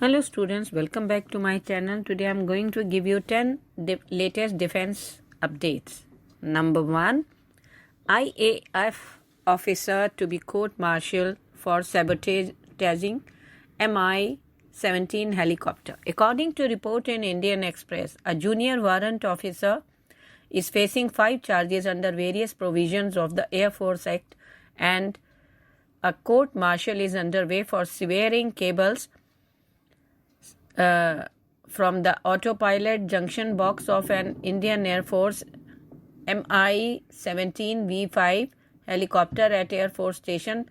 Hello students, welcome back to my channel. Today I am going to give you 10 latest defense updates. Number 1, IAF officer to be court-martialed for sabotaging Mi-17 helicopter. According to report in Indian Express, a junior warrant officer is facing 5 charges under various provisions of the Air Force Act, and a court-martial is underway for severing cables from the autopilot junction box of an Indian Air Force Mi-17 V5 helicopter at Air Force Station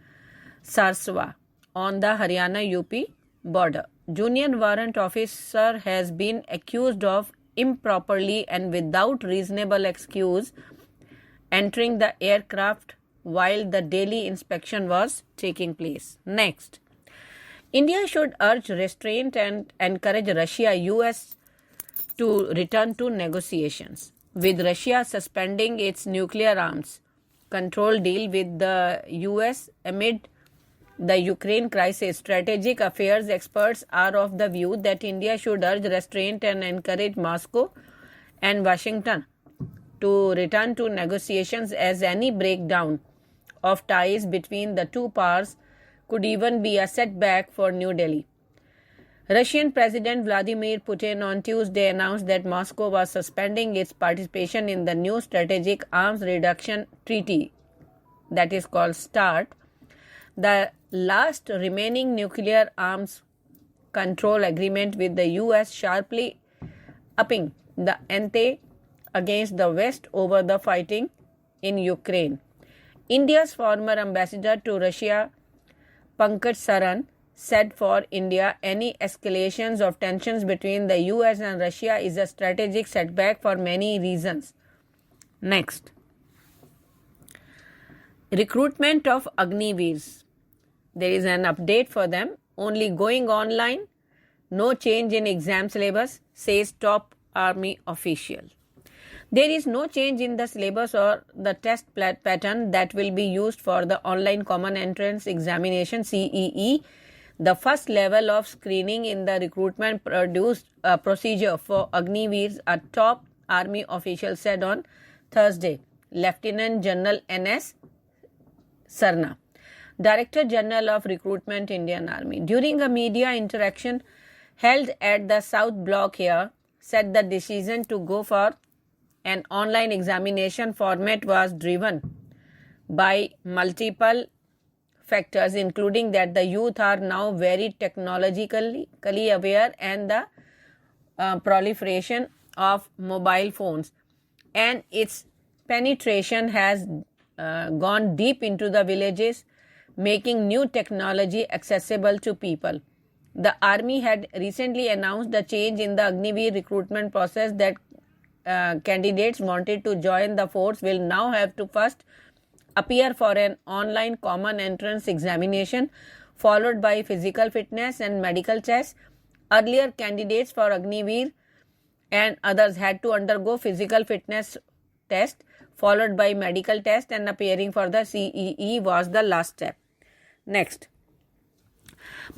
Sarswa on the Haryana-UP border. Junior warrant officer has been accused of improperly and without reasonable excuse entering the aircraft while the daily inspection was taking place. Next, India should urge restraint and encourage Russia, US to return to negotiations. With Russia suspending its nuclear arms control deal with the US amid the Ukraine crisis, strategic affairs experts are of the view that India should urge restraint and encourage Moscow and Washington to return to negotiations, as any breakdown of ties between the two powers could even be a setback for New Delhi. Russian President Vladimir Putin on Tuesday announced that Moscow was suspending its participation in the new Strategic Arms Reduction Treaty, that is called START, the last remaining nuclear arms control agreement with the US, sharply upping the ante against the West over the fighting in Ukraine. India's former ambassador to Russia, Pankaj Saran, said for India, any escalations of tensions between the US and Russia is a strategic setback for many reasons. Next, recruitment of Agniveers. There is an update for them. Only going online, no change in exam syllabus, says top army official. There is no change in the syllabus or the test pattern that will be used for the online common entrance examination CEE, the first level of screening in the recruitment procedure for Agniveers, a top army official said on Thursday. Lieutenant General N.S. Sarna, Director General of Recruitment, Indian Army, during a media interaction held at the South Block here, said the decision to go for an online examination format was driven by multiple factors, including that the youth are now very technologically aware and the proliferation of mobile phones and its penetration has gone deep into the villages, making new technology accessible to people. The army had recently announced the change in the Agniveer recruitment process that candidates wanted to join the force will now have to first appear for an online common entrance examination followed by physical fitness and medical tests. Earlier, candidates for Agniveer and others had to undergo physical fitness test followed by medical test, and appearing for the CEE was the last step. Next,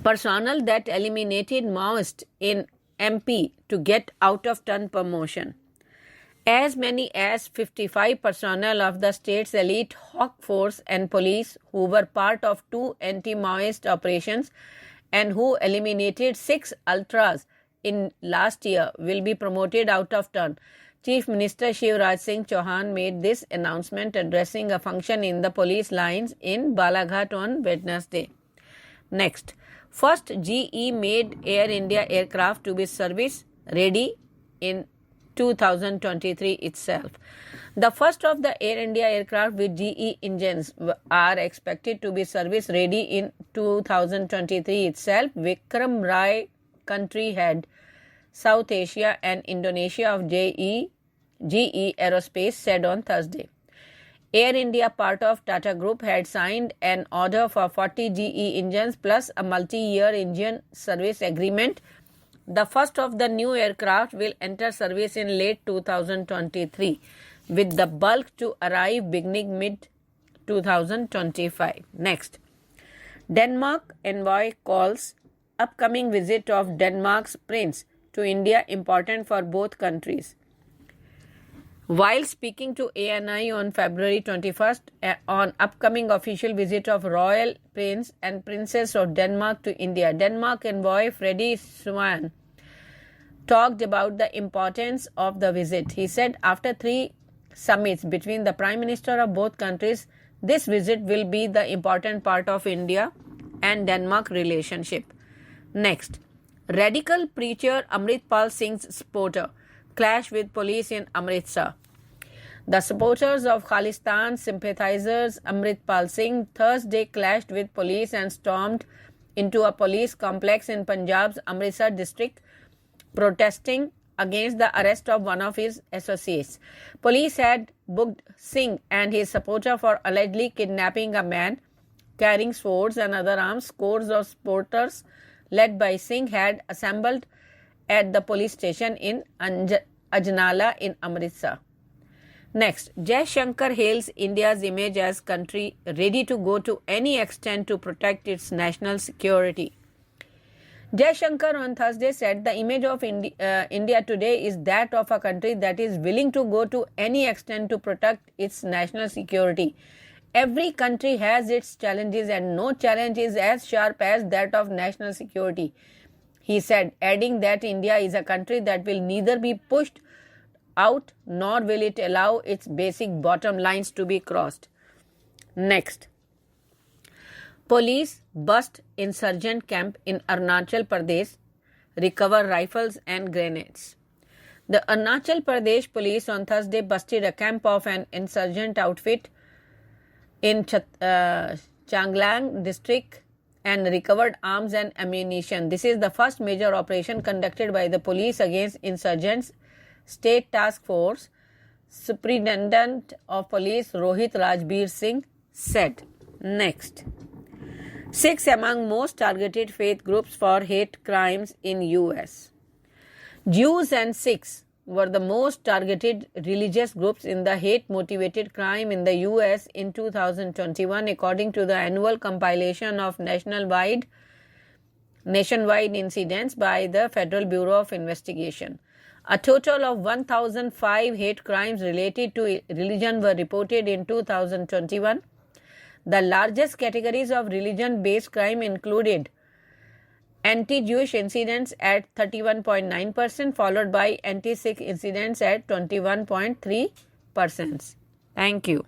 personnel that eliminated Maoists in MP to get out of turn promotion. As many as 55 personnel of the state's elite Hawk Force and police who were part of 2 anti-Maoist operations and who eliminated 6 ultras in last year will be promoted out of turn. Chief Minister Shivraj Singh Chauhan made this announcement addressing a function in the police lines in Balaghat on Wednesday. Next, first GE made Air India aircraft to be service ready in 2023 itself. The first of the Air India aircraft with GE engines are expected to be service ready in 2023 itself. Vikram Rai, country head, South Asia and Indonesia of GE Aerospace, said on Thursday. Air India, part of Tata Group, had signed an order for 40 GE engines plus a multi-year engine service agreement. The first of the new aircraft will enter service in late 2023, with the bulk to arrive beginning mid-2025. Next, Denmark envoy calls upcoming visit of Denmark's prince to India important for both countries. While speaking to ANI on February 21st on upcoming official visit of Royal Prince and Princess of Denmark to India, Denmark envoy Freddie Swan talked about the importance of the visit. He said after 3 summits between the Prime Minister of both countries, this visit will be the important part of India and Denmark relationship. Next, radical preacher Amritpal Singh's supporter clash with police in Amritsar. The supporters of Khalistan sympathizers Amritpal Singh Thursday clashed with police and stormed into a police complex in Punjab's Amritsar district, protesting against the arrest of one of his associates. Police had booked Singh and his supporter for allegedly kidnapping a man carrying swords and other arms. Scores of supporters led by Singh had assembled at the police station in Ajnala in Amritsar. Next, Jaishankar hails India's image as country ready to go to any extent to protect its national security. Jaishankar on Thursday said the image of India today is that of a country that is willing to go to any extent to protect its national security. Every country has its challenges and no challenge is as sharp as that of national security, he said, adding that India is a country that will neither be pushed out nor will it allow its basic bottom lines to be crossed. Next, police bust insurgent camp in Arunachal Pradesh, recover rifles and grenades. The Arunachal Pradesh police on Thursday busted a camp of an insurgent outfit in Changlang district and recovered arms and ammunition. This is the first major operation conducted by the police against insurgents. State Task Force Superintendent of Police Rohit Rajbir Singh said. Next, Sikhs among most targeted faith groups for hate crimes in US. Jews and Sikhs were the most targeted religious groups in the hate-motivated crime in the US in 2021, according to the annual compilation of nationwide incidents by the Federal Bureau of Investigation. A total of 1,005 hate crimes related to religion were reported in 2021. The largest categories of religion-based crime included anti-Jewish incidents at 31.9%, followed by anti-Sikh incidents at 21.3%. Thank you.